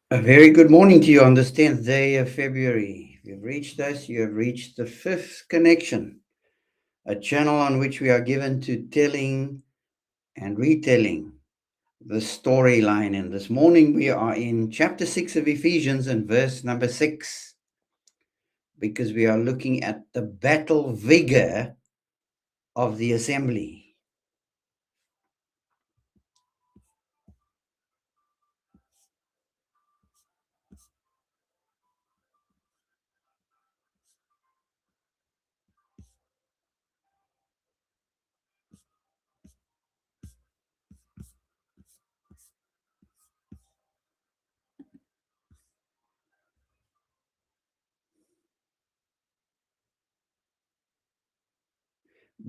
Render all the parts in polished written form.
A very good morning to you on this 10th day of February. If you've reached us, you have reached the fifth connection, a channel on which we are given to telling and retelling the storyline. And this morning we are in chapter 6 of Ephesians and verse number 6, because we are looking at the battle vigor of the assembly.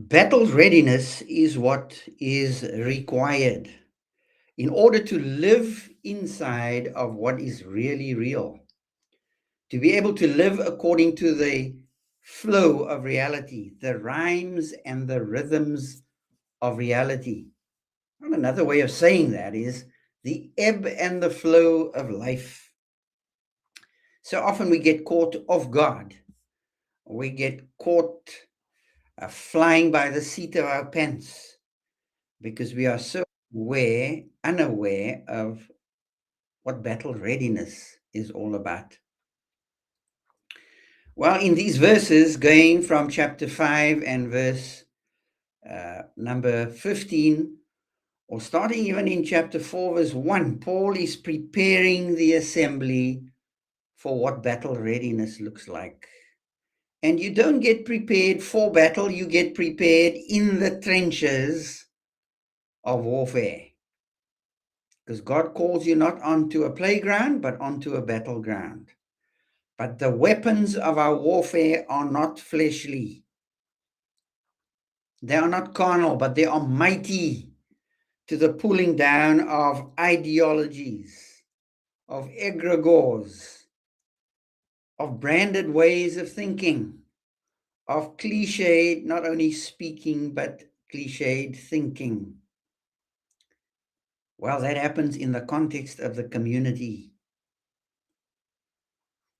Battle readiness is what is required in order to live inside of what is really real, to be able to live according to the flow of reality, the rhymes and the rhythms of reality. And another way of saying that is the ebb and the flow of life. So often we get caught off guard. We get caught flying by the seat of our pants because we are so unaware of what battle readiness is all about. Well, in these verses, going from chapter 5 and verse number 15, or starting even in chapter 4, verse 1, Paul is preparing the assembly for what battle readiness looks like. And you don't get prepared for battle, you get prepared in the trenches of warfare. Because God calls you not onto a playground, but onto a battleground. But the weapons of our warfare are not fleshly. They are not carnal, but they are mighty to the pulling down of ideologies, of egregores, of branded ways of thinking, of cliched, not only speaking, but cliched thinking. Well, that happens in the context of the community.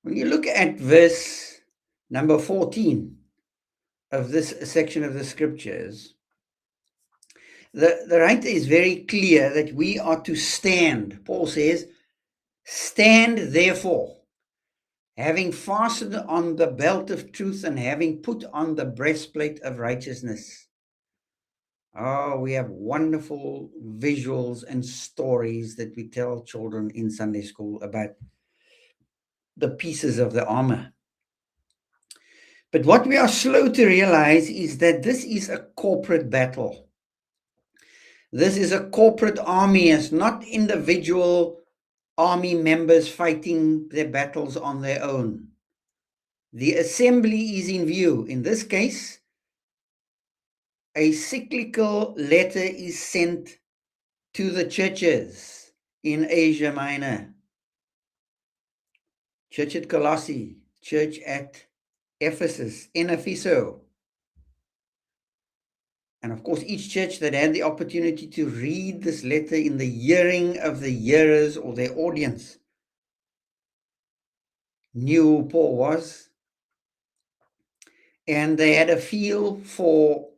When you look at verse number 14 of this section of the scriptures, the writer is very clear that we are to stand. Paul says, "Stand therefore, having fastened on the belt of truth and having put on the breastplate of righteousness." Oh, we have wonderful visuals and stories that we tell children in Sunday school about the pieces of the armor. But what we are slow to realize is that this is a corporate battle. This is a corporate army. It's not individual army members fighting their battles on their own. The assembly is in view. In this case, a cyclical letter is sent to the churches in Asia Minor. Church at Colossae, church at Ephesus, in Epheso. And of course, each church that had the opportunity to read this letter in the hearing of the hearers or their audience knew who Paul was. And they had a feel for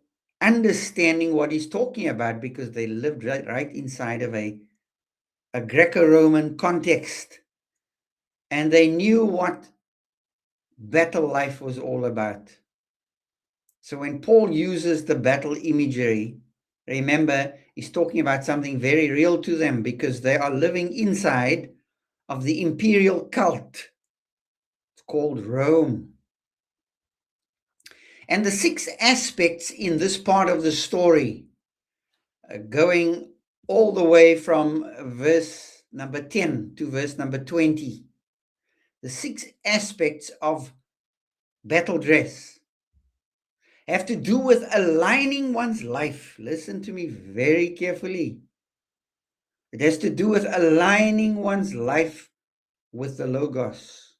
understanding what he's talking about because they lived right inside of a Greco-Roman context. And they knew what battle life was all about. So when Paul uses the battle imagery, remember, he's talking about something very real to them because they are living inside of the imperial cult. It's called Rome. And the 6 aspects in this part of the story, going all the way from verse number 10 to verse number 20, the 6 aspects of battle dress have to do with aligning one's life. Listen to me very carefully. It has to do with aligning one's life with the Logos.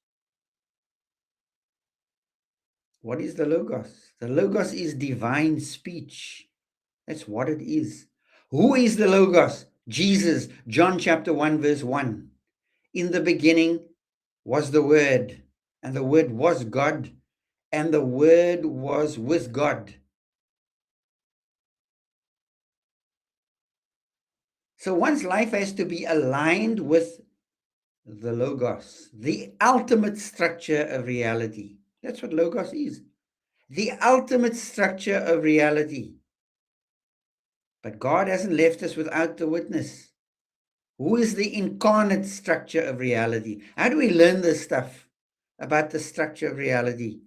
What is the Logos? The Logos is divine speech. That's what it is. Who is the Logos? Jesus, John chapter 1, verse 1. In the beginning was the Word, and the Word was God, and the Word was with God. So one's life has to be aligned with the Logos, the ultimate structure of reality. That's what Logos is. The ultimate structure of reality. But God hasn't left us without the witness. Who is the incarnate structure of reality? How do we learn this stuff about the structure of reality?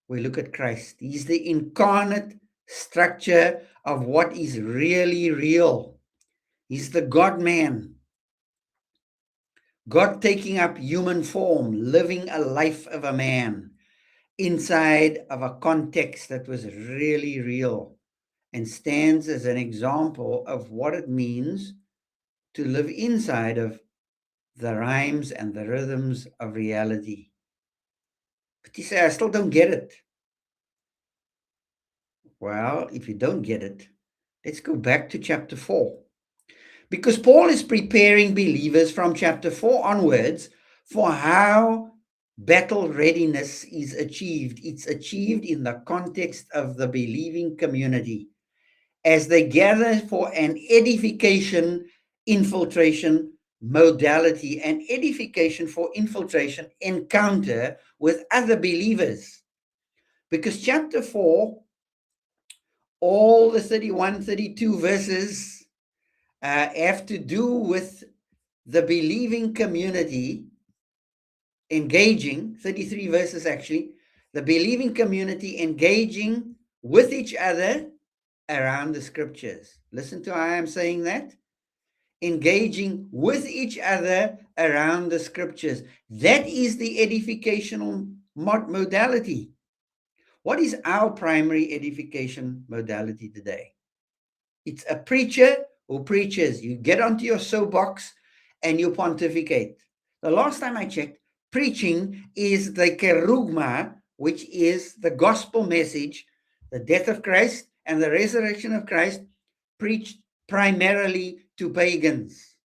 We look at Christ. He's the incarnate structure of what is really real. He's the God-man. God taking up human form, living a life of a man inside of a context that was really real, and stands as an example of what it means to live inside of the rhymes and the rhythms of reality. But you say, I still don't get it. Well, if you don't get it, let's go back to chapter 4. Because Paul is preparing believers from chapter 4 onwards for how battle readiness is achieved. It's achieved in the context of the believing community as they gather for an edification, infiltration modality, an edification for infiltration encounter with other believers. Because chapter 4, all the 31, 32 verses have to do with the believing community engaging, 33 verses actually, the believing community engaging with each other around the scriptures. Listen to how I'm saying that. Engaging with each other around the scriptures. That is the edificational modality. What is our primary edification modality today? It's a preacher who preaches. You get onto your soapbox and you pontificate. The last time I checked, preaching is the kerugma, which is the gospel message, the death of Christ and the resurrection of Christ, preached primarily to pagans.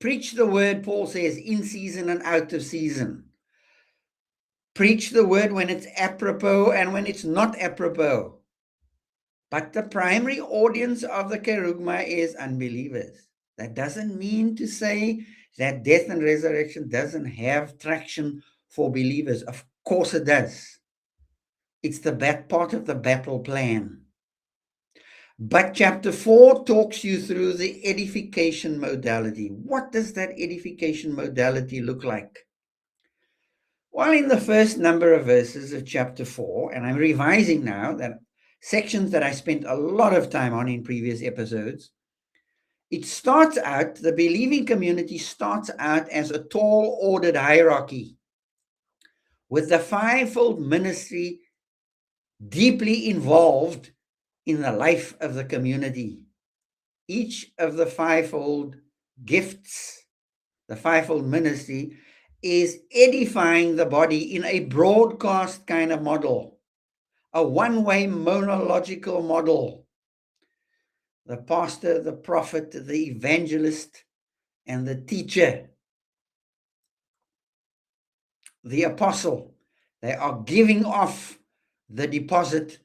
Preach the word, Paul says, in season and out of season. Preach the word when it's apropos and when it's not apropos. But the primary audience of the kerugma is unbelievers. That doesn't mean to say that death and resurrection doesn't have traction for believers. Of course it does. It's the part of the battle plan. But chapter 4 talks you through the edification modality. What does that edification modality look like? Well, in the first number of verses of chapter 4, and I'm revising now that sections that I spent a lot of time on in previous episodes, it starts out, the believing community starts out as a tall ordered hierarchy with the fivefold ministry deeply involved in the life of the community. Each of the fivefold gifts, the fivefold ministry, is edifying the body in a broadcast kind of model, a one-way monological model. The pastor, the prophet, the evangelist, and the teacher, the apostle, they are giving off the deposit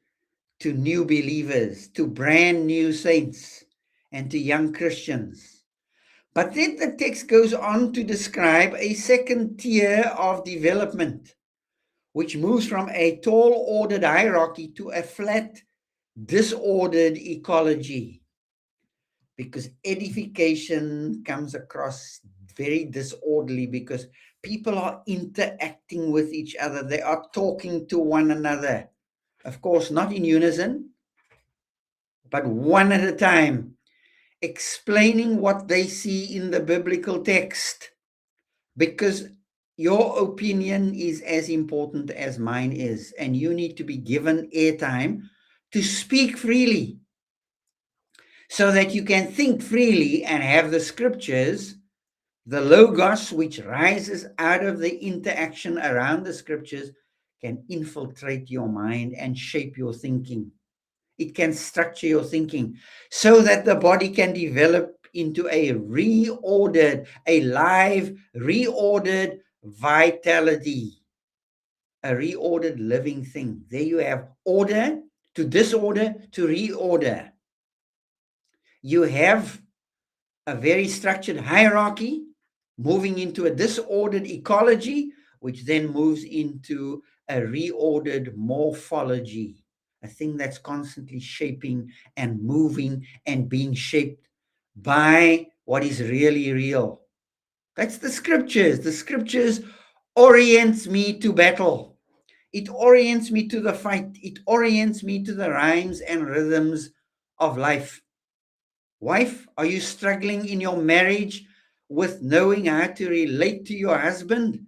to new believers, to brand new saints, and to young Christians. But then the text goes on to describe a second tier of development, which moves from a tall ordered hierarchy to a flat, disordered ecology. Because edification comes across very disorderly because people are interacting with each other. They are talking to one another. Of course, not in unison, but one at a time, explaining what they see in the biblical text. Because your opinion is as important as mine is, and you need to be given airtime to speak freely, so that you can think freely and have the scriptures, the logos, which rises out of the interaction around the scriptures, can infiltrate your mind and shape your thinking. It can structure your thinking so that the body can develop into a reordered, a live, reordered vitality, a reordered living thing. There you have order to disorder to reorder. You have a very structured hierarchy moving into a disordered ecology, which then moves into a reordered morphology, a thing that's constantly shaping and moving and being shaped by what is really real. That's the scriptures. The scriptures orients me to battle. It orients me to the fight. It orients me to the rhymes and rhythms of life. Wife, are you struggling in your marriage with knowing how to relate to your husband?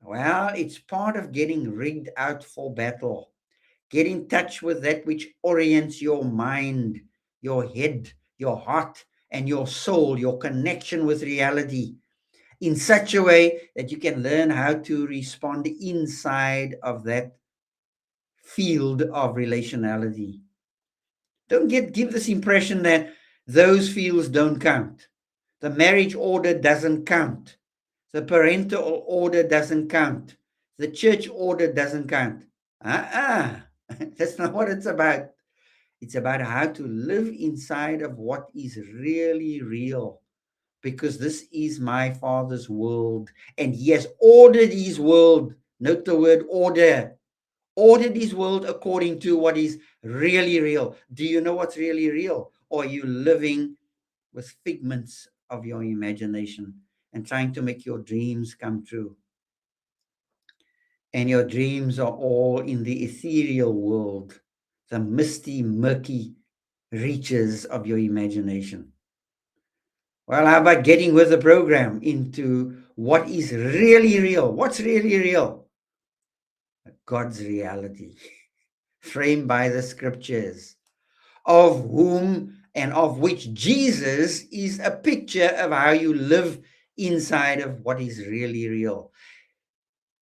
Well, it's part of getting rigged out for battle. Get in touch with that which orients your mind, your head, your heart, and your soul, your connection with reality, in such a way that you can learn how to respond inside of that field of relationality. Don't give this impression that those fields don't count. The marriage order doesn't count. The parental order doesn't count. The church order doesn't count. That's not what it's about. It's about how to live inside of what is really real. Because this is my Father's world, and He has ordered His world. Note the word order. Ordered His world according to what is really real. Do you know what's really real? Or are you living with figments of your imagination and trying to make your dreams come true? And your dreams are all in the ethereal world, the misty, murky reaches of your imagination. Well, how about getting with the program into what is really real? What's really real? God's reality, framed by the scriptures, of whom and of which Jesus is a picture of how you live inside of what is really real.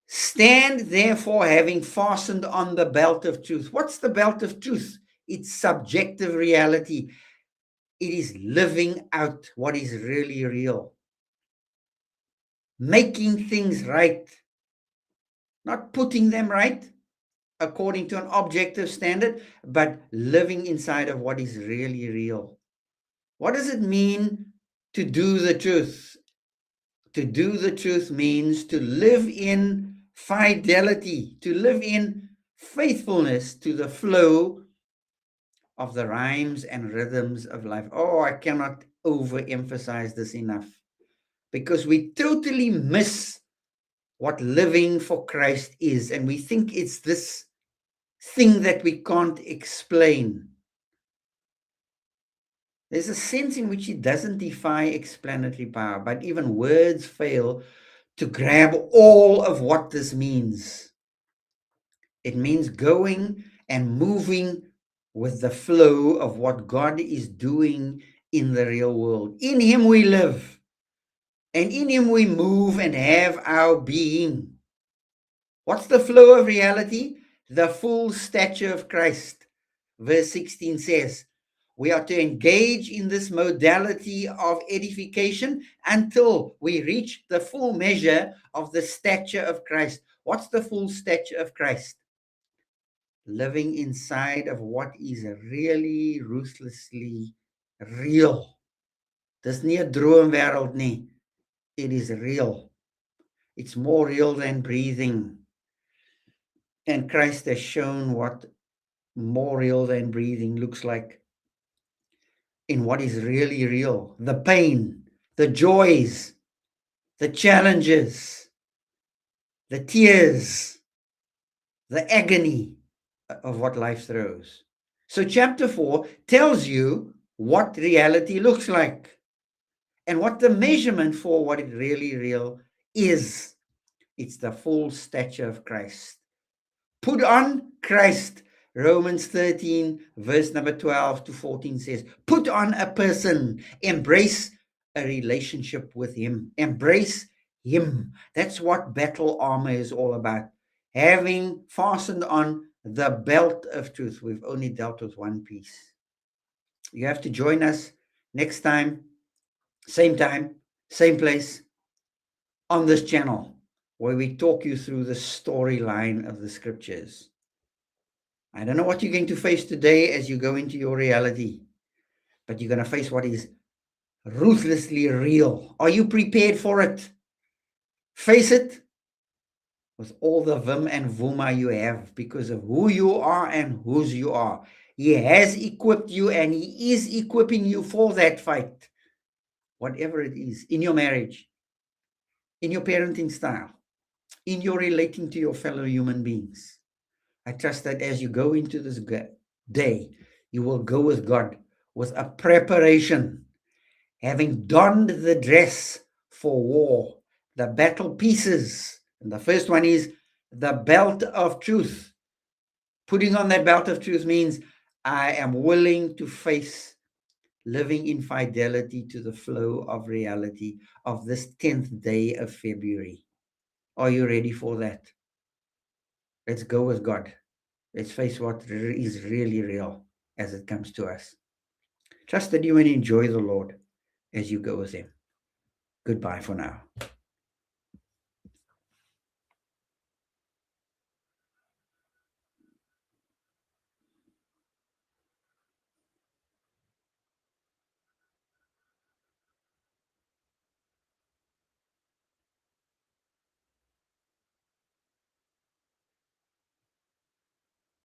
Stand therefore, having fastened on the belt of truth. What's the belt of truth? It's subjective reality. It is living out what is really real. Making things right, not putting them right according to an objective standard, but living inside of what is really real. What does it mean to do the truth? To do the truth means to live in fidelity, to live in faithfulness to the flow of the rhymes and rhythms of life. Oh, I cannot overemphasize this enough, because we totally miss what living for Christ is, and we think it's this thing that we can't explain. There's a sense in which it doesn't defy explanatory power, but even words fail to grab all of what this means. It means going and moving with the flow of what God is doing in the real world. In Him we live, and in Him we move and have our being. What's the flow of reality? The full stature of Christ. Verse 16 says, we are to engage in this modality of edification until we reach the full measure of the stature of Christ. What's the full stature of Christ? Living inside of what is really ruthlessly real. Dis nie 'n droomwêreld nie. It is real. It's more real than breathing. And Christ has shown what more real than breathing looks like in what is really real. The pain, the joys, the challenges, the tears, the agony of what life throws. So chapter 4 tells you what reality looks like and what the measurement for what it really real is. It's the full stature of Christ. Put on Christ. Romans 13, verse number 12 to 14 says, put on a person, embrace a relationship with Him, embrace Him. That's what battle armor is all about. Having fastened on the belt of truth. We've only dealt with one piece. You have to join us next time Same time, same place, on this channel, where we talk you through the storyline of the scriptures. I don't know what you're going to face today as you go into your reality, but you're going to face what is ruthlessly real. Are you prepared for it? Face it with all the vim and vuma you have because of who you are and whose you are. He has equipped you and he is equipping you for that fight, whatever it is, in your marriage, in your parenting style, in your relating to your fellow human beings. I trust that as you go into this day, you will go with God with a preparation, having donned the dress for war, the battle pieces. And the first one is the belt of truth. Putting on that belt of truth means I am willing to face living in fidelity to the flow of reality of this 10th day of February. Are you ready for that? Let's go with God. Let's face what is really real as it comes to us. Trust that you and enjoy the Lord as you go with him. Goodbye for now.